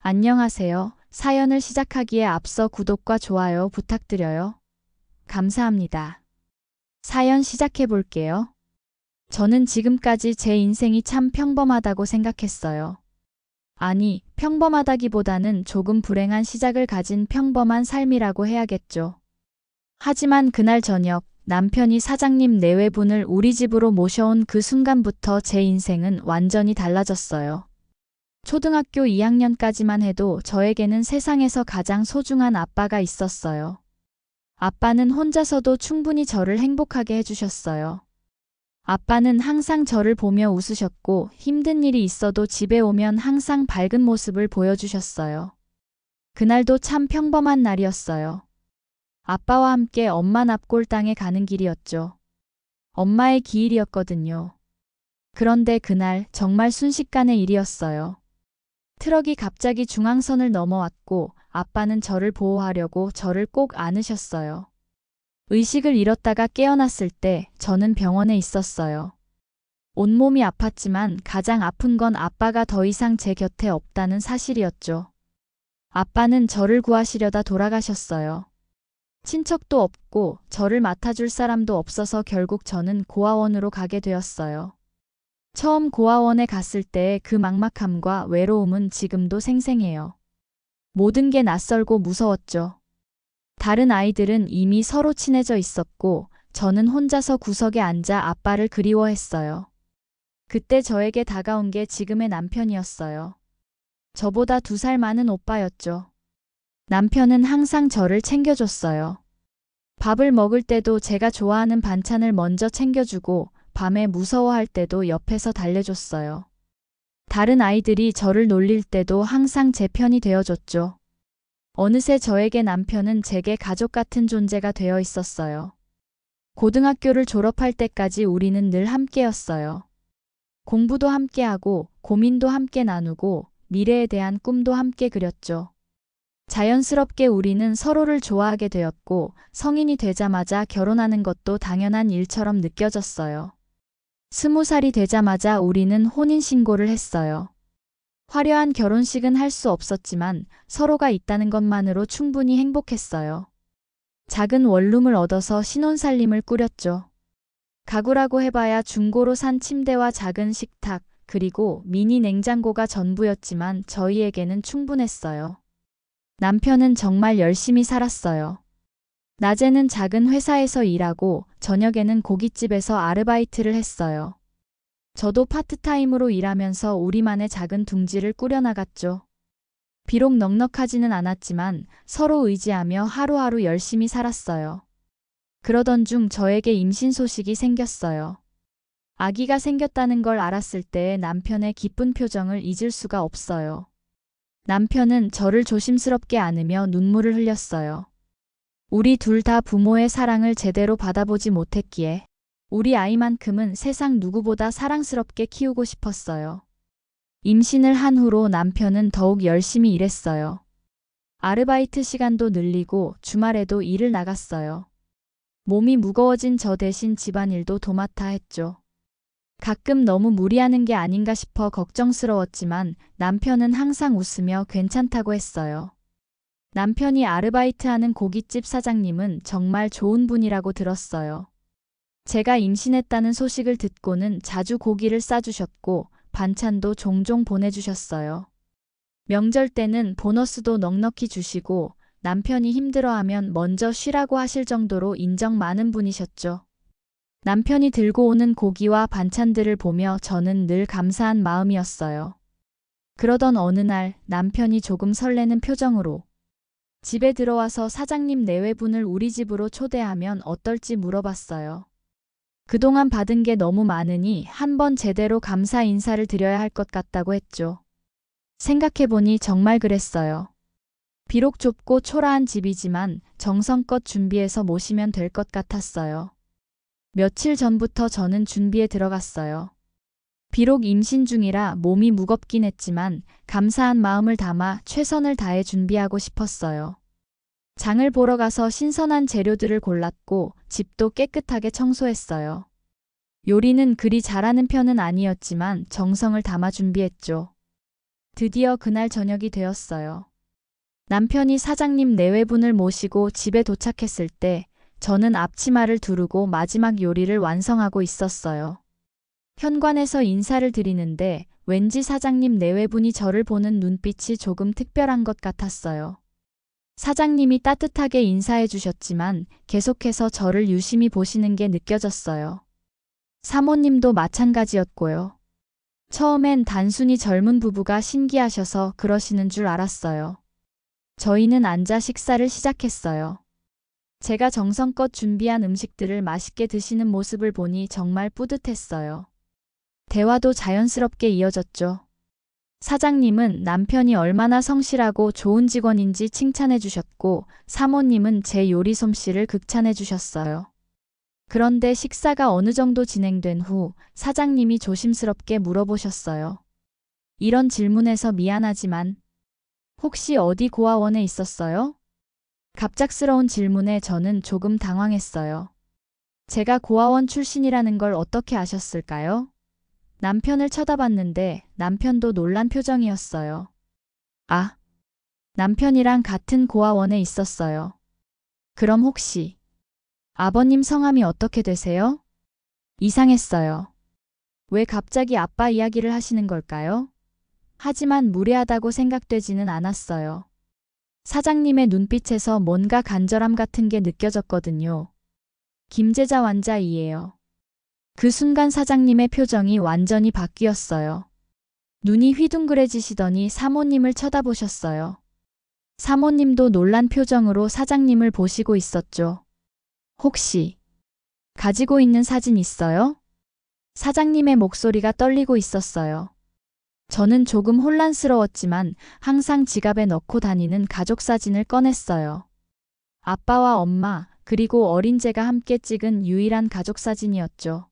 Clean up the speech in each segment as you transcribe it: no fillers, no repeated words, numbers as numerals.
안녕하세요. 사연을 시작하기에 앞서 구독과 좋아요 부탁드려요. 감사합니다. 사연 시작해 볼게요. 저는 지금까지 제 인생이 참 평범하다고 생각했어요. 아니, 평범하다기보다는 조금 불행한 시작을 가진 평범한 삶이라고 해야겠죠. 하지만 그날 저녁, 남편이 사장님 내외분을 우리 집으로 모셔온 그 순간부터 제 인생은 완전히 달라졌어요. 초등학교 2학년까지만 해도 저에게는 세상에서 가장 소중한 아빠가 있었어요. 아빠는 혼자서도 충분히 저를 행복하게 해주셨어요. 아빠는 항상 저를 보며 웃으셨고 힘든 일이 있어도 집에 오면 항상 밝은 모습을 보여주셨어요. 그날도 참 평범한 날이었어요. 아빠와 함께 엄마 납골당에 가는 길이었죠. 엄마의 기일이었거든요. 그런데 그날 정말 순식간의 일이었어요. 트럭이 갑자기 중앙선을 넘어왔고 아빠는 저를 보호하려고 저를 꼭 안으셨어요. 의식을 잃었다가 깨어났을 때 저는 병원에 있었어요. 온몸이 아팠지만 가장 아픈 건 아빠가 더 이상 제 곁에 없다는 사실이었죠. 아빠는 저를 구하시려다 돌아가셨어요. 친척도 없고 저를 맡아줄 사람도 없어서 결국 저는 고아원으로 가게 되었어요. 처음 고아원에 갔을 때의 그 막막함과 외로움은 지금도 생생해요. 모든 게 낯설고 무서웠죠. 다른 아이들은 이미 서로 친해져 있었고 저는 혼자서 구석에 앉아 아빠를 그리워했어요. 그때 저에게 다가온 게 지금의 남편이었어요. 저보다 2살 많은 오빠였죠. 남편은 항상 저를 챙겨줬어요. 밥을 먹을 때도 제가 좋아하는 반찬을 먼저 챙겨주고 밤에 무서워할 때도 옆에서 달래줬어요. 다른 아이들이 저를 놀릴 때도 항상 제 편이 되어줬죠. 어느새 저에게 남편은 제게 가족 같은 존재가 되어 있었어요. 고등학교를 졸업할 때까지 우리는 늘 함께였어요. 공부도 함께하고 고민도 함께 나누고 미래에 대한 꿈도 함께 그렸죠. 자연스럽게 우리는 서로를 좋아하게 되었고 성인이 되자마자 결혼하는 것도 당연한 일처럼 느껴졌어요. 20살이 되자마자 우리는 혼인신고를 했어요. 화려한 결혼식은 할 수 없었지만 서로가 있다는 것만으로 충분히 행복했어요. 작은 원룸을 얻어서 신혼살림을 꾸렸죠. 가구라고 해봐야 중고로 산 침대와 작은 식탁, 그리고 미니 냉장고가 전부였지만 저희에게는 충분했어요. 남편은 정말 열심히 살았어요. 낮에는 작은 회사에서 일하고 저녁에는 고깃집에서 아르바이트를 했어요. 저도 파트타임으로 일하면서 우리만의 작은 둥지를 꾸려나갔죠. 비록 넉넉하지는 않았지만 서로 의지하며 하루하루 열심히 살았어요. 그러던 중 저에게 임신 소식이 생겼어요. 아기가 생겼다는 걸 알았을 때 남편의 기쁜 표정을 잊을 수가 없어요. 남편은 저를 조심스럽게 안으며 눈물을 흘렸어요. 우리 둘 다 부모의 사랑을 제대로 받아보지 못했기에 우리 아이만큼은 세상 누구보다 사랑스럽게 키우고 싶었어요. 임신을 한 후로 남편은 더욱 열심히 일했어요. 아르바이트 시간도 늘리고 주말에도 일을 나갔어요. 몸이 무거워진 저 대신 집안일도 도맡아 했죠. 가끔 너무 무리하는 게 아닌가 싶어 걱정스러웠지만 남편은 항상 웃으며 괜찮다고 했어요. 남편이 아르바이트하는 고깃집 사장님은 정말 좋은 분이라고 들었어요. 제가 임신했다는 소식을 듣고는 자주 고기를 싸주셨고 반찬도 종종 보내주셨어요. 명절 때는 보너스도 넉넉히 주시고 남편이 힘들어하면 먼저 쉬라고 하실 정도로 인정 많은 분이셨죠. 남편이 들고 오는 고기와 반찬들을 보며 저는 늘 감사한 마음이었어요. 그러던 어느 날 남편이 조금 설레는 표정으로 집에 들어와서 사장님 내외분을 우리 집으로 초대하면 어떨지 물어봤어요. 그동안 받은 게 너무 많으니 한번 제대로 감사 인사를 드려야 할 것 같다고 했죠. 생각해보니 정말 그랬어요. 비록 좁고 초라한 집이지만 정성껏 준비해서 모시면 될 것 같았어요. 며칠 전부터 저는 준비에 들어갔어요. 비록 임신 중이라 몸이 무겁긴 했지만 감사한 마음을 담아 최선을 다해 준비하고 싶었어요. 장을 보러 가서 신선한 재료들을 골랐고 집도 깨끗하게 청소했어요. 요리는 그리 잘하는 편은 아니었지만 정성을 담아 준비했죠. 드디어 그날 저녁이 되었어요. 남편이 사장님 내외분을 모시고 집에 도착했을 때 저는 앞치마를 두르고 마지막 요리를 완성하고 있었어요. 현관에서 인사를 드리는데 왠지 사장님 내외분이 저를 보는 눈빛이 조금 특별한 것 같았어요. 사장님이 따뜻하게 인사해 주셨지만 계속해서 저를 유심히 보시는 게 느껴졌어요. 사모님도 마찬가지였고요. 처음엔 단순히 젊은 부부가 신기하셔서 그러시는 줄 알았어요. 저희는 앉아 식사를 시작했어요. 제가 정성껏 준비한 음식들을 맛있게 드시는 모습을 보니 정말 뿌듯했어요. 대화도 자연스럽게 이어졌죠. 사장님은 남편이 얼마나 성실하고 좋은 직원인지 칭찬해 주셨고, 사모님은 제 요리 솜씨를 극찬해 주셨어요. 그런데 식사가 어느 정도 진행된 후 사장님이 조심스럽게 물어보셨어요. 이런 질문에서 미안하지만 혹시 어디 고아원에 있었어요? 갑작스러운 질문에 저는 조금 당황했어요. 제가 고아원 출신이라는 걸 어떻게 아셨을까요? 남편을 쳐다봤는데 남편도 놀란 표정이었어요. 아, 남편이랑 같은 고아원에 있었어요. 그럼 혹시 아버님 성함이 어떻게 되세요? 이상했어요. 왜 갑자기 아빠 이야기를 하시는 걸까요? 하지만 무례하다고 생각되지는 않았어요. 사장님의 눈빛에서 뭔가 간절함 같은 게 느껴졌거든요. 김제자 완자이에요. 그 순간 사장님의 표정이 완전히 바뀌었어요. 눈이 휘둥그레지시더니 사모님을 쳐다보셨어요. 사모님도 놀란 표정으로 사장님을 보시고 있었죠. 혹시 가지고 있는 사진 있어요? 사장님의 목소리가 떨리고 있었어요. 저는 조금 혼란스러웠지만 항상 지갑에 넣고 다니는 가족 사진을 꺼냈어요. 아빠와 엄마, 그리고 어린 제가 함께 찍은 유일한 가족 사진이었죠.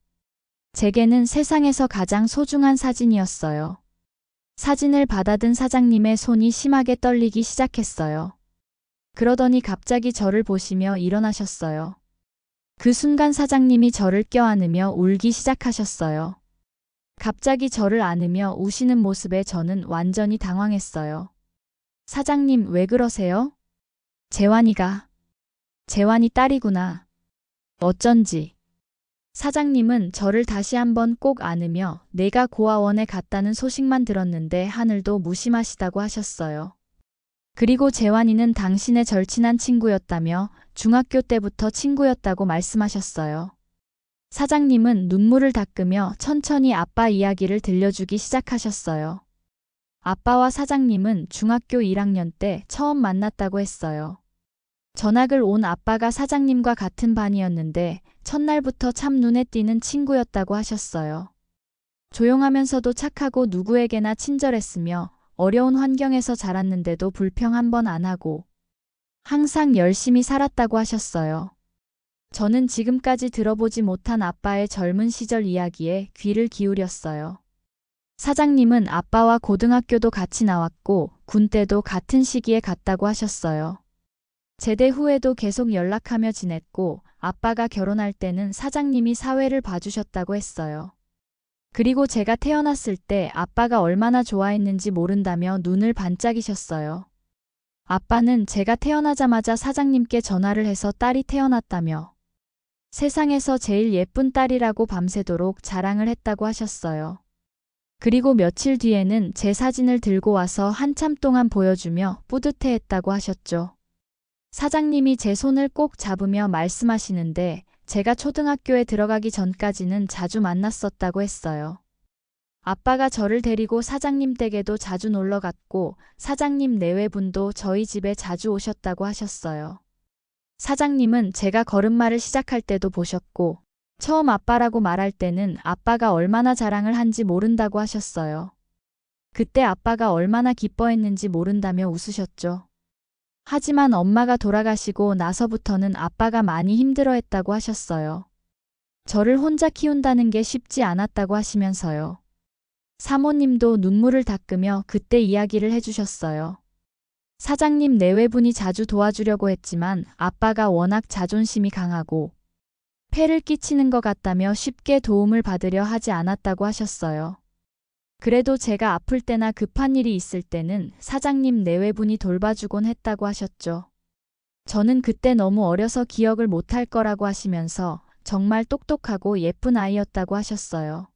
제게는 세상에서 가장 소중한 사진이었어요. 사진을 받아든 사장님의 손이 심하게 떨리기 시작했어요. 그러더니 갑자기 저를 보시며 일어나셨어요. 그 순간 사장님이 저를 껴안으며 울기 시작하셨어요. 갑자기 저를 안으며 우시는 모습에 저는 완전히 당황했어요. 사장님, 왜 그러세요? 재환이 딸이구나. 어쩐지. 사장님은 저를 다시 한번 꼭 안으며 내가 고아원에 갔다는 소식만 들었는데 하늘도 무심하시다고 하셨어요. 그리고 재환이는 당신의 절친한 친구였다며 중학교 때부터 친구였다고 말씀하셨어요. 사장님은 눈물을 닦으며 천천히 아빠 이야기를 들려주기 시작하셨어요. 아빠와 사장님은 중학교 1학년 때 처음 만났다고 했어요. 전학을 온 아빠가 사장님과 같은 반이었는데 첫날부터 참 눈에 띄는 친구였다고 하셨어요. 조용하면서도 착하고 누구에게나 친절했으며 어려운 환경에서 자랐는데도 불평 한 번 안 하고 항상 열심히 살았다고 하셨어요. 저는 지금까지 들어보지 못한 아빠의 젊은 시절 이야기에 귀를 기울였어요. 사장님은 아빠와 고등학교도 같이 나왔고 군 때도 같은 시기에 갔다고 하셨어요. 제대 후에도 계속 연락하며 지냈고 아빠가 결혼할 때는 사장님이 사회를 봐주셨다고 했어요. 그리고 제가 태어났을 때 아빠가 얼마나 좋아했는지 모른다며 눈을 반짝이셨어요. 아빠는 제가 태어나자마자 사장님께 전화를 해서 딸이 태어났다며 세상에서 제일 예쁜 딸이라고 밤새도록 자랑을 했다고 하셨어요. 그리고 며칠 뒤에는 제 사진을 들고 와서 한참 동안 보여주며 뿌듯해했다고 하셨죠. 사장님이 제 손을 꼭 잡으며 말씀하시는데 제가 초등학교에 들어가기 전까지는 자주 만났었다고 했어요. 아빠가 저를 데리고 사장님 댁에도 자주 놀러 갔고 사장님 내외분도 저희 집에 자주 오셨다고 하셨어요. 사장님은 제가 걸음마를 시작할 때도 보셨고 처음 아빠라고 말할 때는 아빠가 얼마나 자랑을 한지 모른다고 하셨어요. 그때 아빠가 얼마나 기뻐했는지 모른다며 웃으셨죠. 하지만 엄마가 돌아가시고 나서부터는 아빠가 많이 힘들어했다고 하셨어요. 저를 혼자 키운다는 게 쉽지 않았다고 하시면서요. 사모님도 눈물을 닦으며 그때 이야기를 해주셨어요. 사장님 내외분이 자주 도와주려고 했지만 아빠가 워낙 자존심이 강하고 폐를 끼치는 것 같다며 쉽게 도움을 받으려 하지 않았다고 하셨어요. 그래도 제가 아플 때나 급한 일이 있을 때는 사장님 내외분이 돌봐주곤 했다고 하셨죠. 저는 그때 너무 어려서 기억을 못할 거라고 하시면서 정말 똑똑하고 예쁜 아이였다고 하셨어요.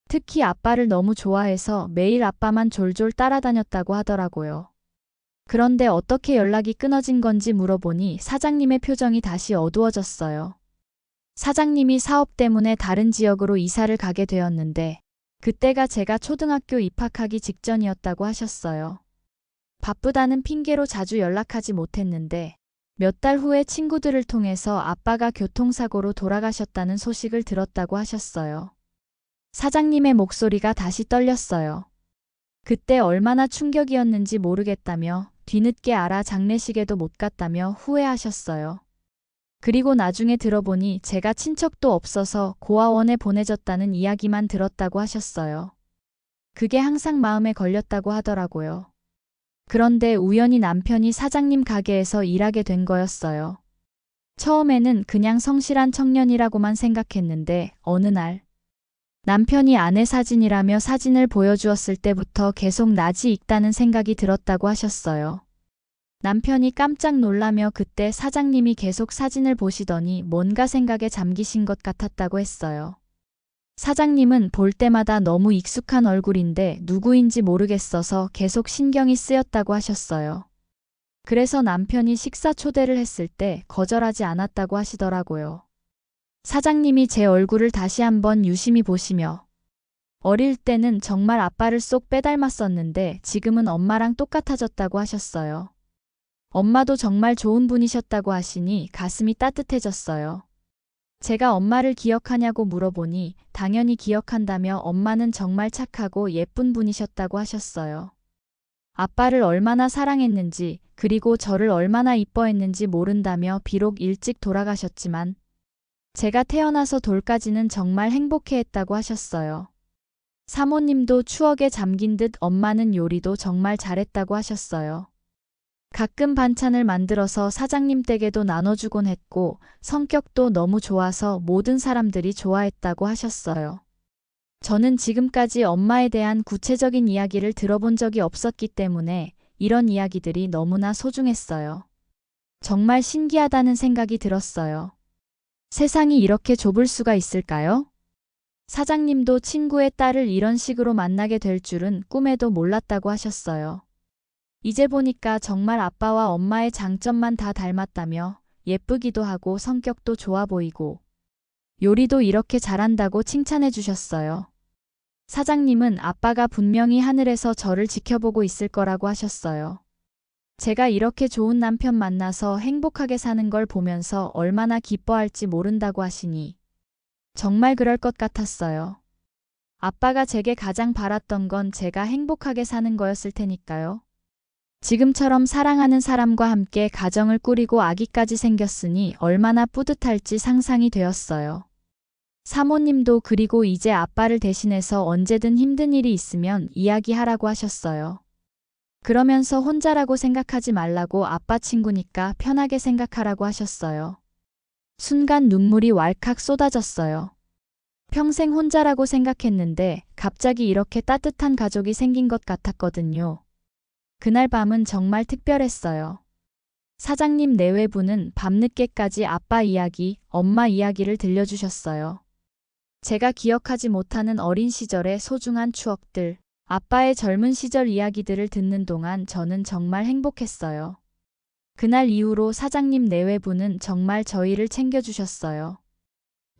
특히 아빠를 너무 좋아해서 매일 아빠만 졸졸 따라다녔다고 하더라고요. 그런데 어떻게 연락이 끊어진 건지 물어보니 사장님의 표정이 다시 어두워졌어요. 사장님이 사업 때문에 다른 지역으로 이사를 가게 되었는데 그때가 제가 초등학교 입학하기 직전이었다고 하셨어요. 바쁘다는 핑계로 자주 연락하지 못했는데 몇 달 후에 친구들을 통해서 아빠가 교통사고로 돌아가셨다는 소식을 들었다고 하셨어요. 사장님의 목소리가 다시 떨렸어요. 그때 얼마나 충격이었는지 모르겠다며 뒤늦게 알아 장례식에도 못 갔다며 후회하셨어요. 그리고 나중에 들어보니 제가 친척도 없어서 고아원에 보내졌다는 이야기만 들었다고 하셨어요. 그게 항상 마음에 걸렸다고 하더라고요. 그런데 우연히 남편이 사장님 가게에서 일하게 된 거였어요. 처음에는 그냥 성실한 청년이라고만 생각했는데 어느 날 남편이 아내 사진이라며 사진을 보여주었을 때부터 계속 낯이 익다는 생각이 들었다고 하셨어요. 남편이 깜짝 놀라며 그때 사장님이 계속 사진을 보시더니 뭔가 생각에 잠기신 것 같았다고 했어요. 사장님은 볼 때마다 너무 익숙한 얼굴인데 누구인지 모르겠어서 계속 신경이 쓰였다고 하셨어요. 그래서 남편이 식사 초대를 했을 때 거절하지 않았다고 하시더라고요. 사장님이 제 얼굴을 다시 한번 유심히 보시며 어릴 때는 정말 아빠를 쏙 빼닮았었는데 지금은 엄마랑 똑같아졌다고 하셨어요. 엄마도 정말 좋은 분이셨다고 하시니 가슴이 따뜻해졌어요. 제가 엄마를 기억하냐고 물어보니 당연히 기억한다며 엄마는 정말 착하고 예쁜 분이셨다고 하셨어요. 아빠를 얼마나 사랑했는지 그리고 저를 얼마나 이뻐했는지 모른다며 비록 일찍 돌아가셨지만 제가 태어나서 돌까지는 정말 행복해했다고 하셨어요. 사모님도 추억에 잠긴 듯 엄마는 요리도 정말 잘했다고 하셨어요. 가끔 반찬을 만들어서 사장님 댁에도 나눠주곤 했고 성격도 너무 좋아서 모든 사람들이 좋아했다고 하셨어요. 저는 지금까지 엄마에 대한 구체적인 이야기를 들어본 적이 없었기 때문에 이런 이야기들이 너무나 소중했어요. 정말 신기하다는 생각이 들었어요. 세상이 이렇게 좁을 수가 있을까요? 사장님도 친구의 딸을 이런 식으로 만나게 될 줄은 꿈에도 몰랐다고 하셨어요. 이제 보니까 정말 아빠와 엄마의 장점만 다 닮았다며 예쁘기도 하고 성격도 좋아 보이고 요리도 이렇게 잘한다고 칭찬해 주셨어요. 사장님은 아빠가 분명히 하늘에서 저를 지켜보고 있을 거라고 하셨어요. 제가 이렇게 좋은 남편 만나서 행복하게 사는 걸 보면서 얼마나 기뻐할지 모른다고 하시니 정말 그럴 것 같았어요. 아빠가 제게 가장 바랐던 건 제가 행복하게 사는 거였을 테니까요. 지금처럼 사랑하는 사람과 함께 가정을 꾸리고 아기까지 생겼으니 얼마나 뿌듯할지 상상이 되었어요. 사모님도 그리고 이제 아빠를 대신해서 언제든 힘든 일이 있으면 이야기하라고 하셨어요. 그러면서 혼자라고 생각하지 말라고 아빠 친구니까 편하게 생각하라고 하셨어요. 순간 눈물이 왈칵 쏟아졌어요. 평생 혼자라고 생각했는데 갑자기 이렇게 따뜻한 가족이 생긴 것 같았거든요. 그날 밤은 정말 특별했어요. 사장님 내외부는 밤늦게까지 아빠 이야기, 엄마 이야기를 들려주셨어요. 제가 기억하지 못하는 어린 시절의 소중한 추억들, 아빠의 젊은 시절 이야기들을 듣는 동안 저는 정말 행복했어요. 그날 이후로 사장님 내외부는 정말 저희를 챙겨주셨어요.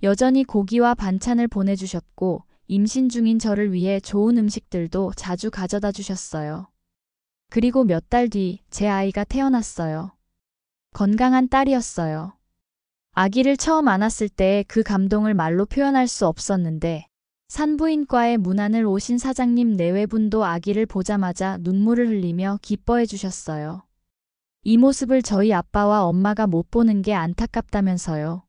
여전히 고기와 반찬을 보내주셨고 임신 중인 저를 위해 좋은 음식들도 자주 가져다 주셨어요. 그리고 몇 달 뒤 제 아이가 태어났어요. 건강한 딸이었어요. 아기를 처음 안았을 때의 그 감동을 말로 표현할 수 없었는데 산부인과에 문안을 오신 사장님 내외분도 아기를 보자마자 눈물을 흘리며 기뻐해 주셨어요. 이 모습을 저희 아빠와 엄마가 못 보는 게 안타깝다면서요.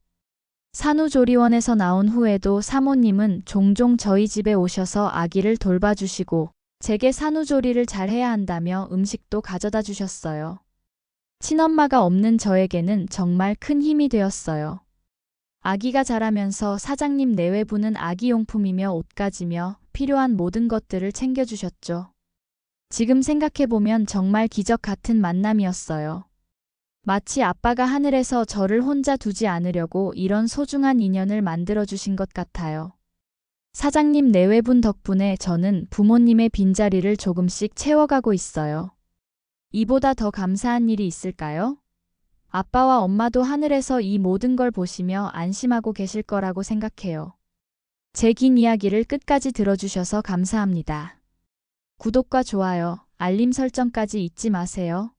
산후조리원에서 나온 후에도 사모님은 종종 저희 집에 오셔서 아기를 돌봐주시고 제게 산후조리를 잘 해야 한다며 음식도 가져다 주셨어요. 친엄마가 없는 저에게는 정말 큰 힘이 되었어요. 아기가 자라면서 사장님 내외부는 아기용품이며 옷가지며 필요한 모든 것들을 챙겨주셨죠. 지금 생각해보면 정말 기적 같은 만남이었어요. 마치 아빠가 하늘에서 저를 혼자 두지 않으려고 이런 소중한 인연을 만들어주신 것 같아요. 사장님 내외분 덕분에 저는 부모님의 빈자리를 조금씩 채워가고 있어요. 이보다 더 감사한 일이 있을까요? 아빠와 엄마도 하늘에서 이 모든 걸 보시며 안심하고 계실 거라고 생각해요. 제 긴 이야기를 끝까지 들어주셔서 감사합니다. 구독과 좋아요, 알림 설정까지 잊지 마세요.